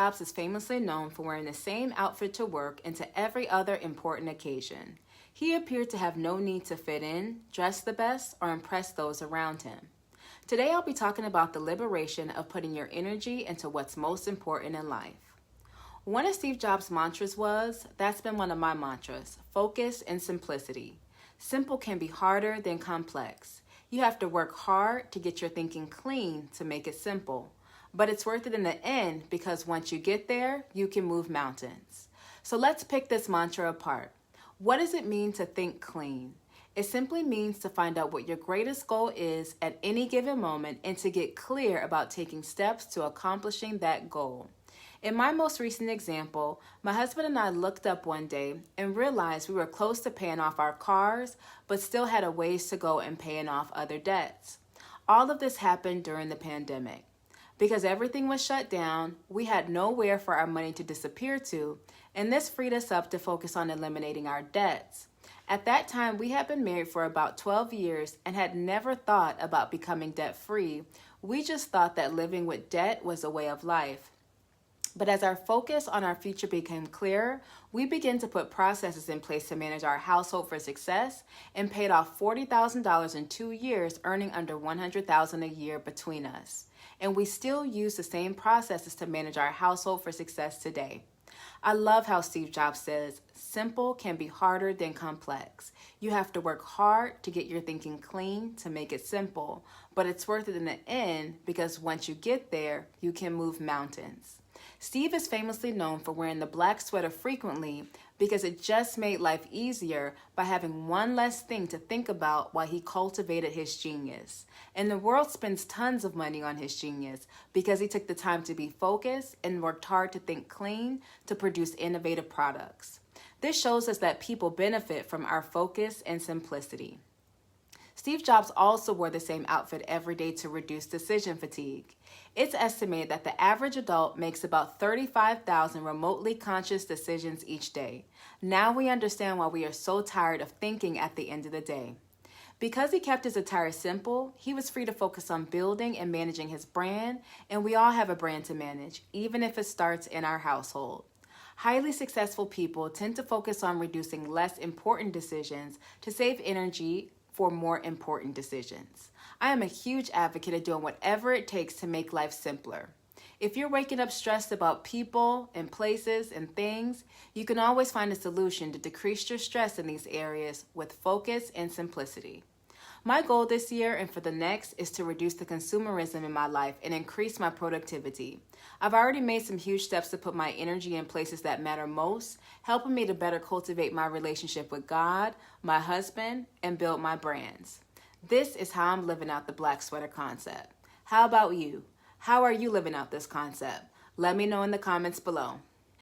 Jobs is famously known for wearing the same outfit to work and to every other important occasion. He appeared to have no need to fit in, dress the best, or impress those around him. Today I'll be talking about the liberation of putting your energy into what's most important in life. One of Steve Jobs' mantras was, that's been one of my mantras, focus and simplicity. Simple can be harder than complex. You have to work hard to get your thinking clean to make it simple. But it's worth it in the end because once you get there, you can move mountains. So let's pick this mantra apart. What does it mean to think clean? It simply means to find out what your greatest goal is at any given moment and to get clear about taking steps to accomplishing that goal. In my most recent example, my husband and I looked up one day and realized we were close to paying off our cars, but still had a ways to go in paying off other debts. All of this happened during the pandemic. Because everything was shut down, we had nowhere for our money to disappear to, and this freed us up to focus on eliminating our debts. At that time, we had been married for about 12 years and had never thought about becoming debt-free. We just thought that living with debt was a way of life. But as our focus on our future became clearer, we began to put processes in place to manage our household for success and paid off $40,000 in 2 years, earning under $100,000 a year between us. And we still use the same processes to manage our household for success today. I love how Steve Jobs says, simple can be harder than complex. You have to work hard to get your thinking clean to make it simple, but it's worth it in the end because once you get there, you can move mountains. Steve is famously known for wearing the black sweater frequently because it just made life easier by having one less thing to think about while he cultivated his genius. And the world spends tons of money on his genius because he took the time to be focused and worked hard to think clean to produce innovative products. This shows us that people benefit from our focus and simplicity. Steve Jobs also wore the same outfit every day to reduce decision fatigue. It's estimated that the average adult makes about 35,000 remotely conscious decisions each day. Now we understand why we are so tired of thinking at the end of the day. Because he kept his attire simple, he was free to focus on building and managing his brand, and we all have a brand to manage, even if it starts in our household. Highly successful people tend to focus on reducing less important decisions to save energy for more important decisions. I am a huge advocate of doing whatever it takes to make life simpler. If you're waking up stressed about people and places and things, you can always find a solution to decrease your stress in these areas with focus and simplicity. My goal this year and for the next is to reduce the consumerism in my life and increase my productivity. I've already made some huge steps to put my energy in places that matter most, helping me to better cultivate my relationship with God, my husband, and build my brands. This is how I'm living out the black sweater concept. How about you? How are you living out this concept? Let me know in the comments below.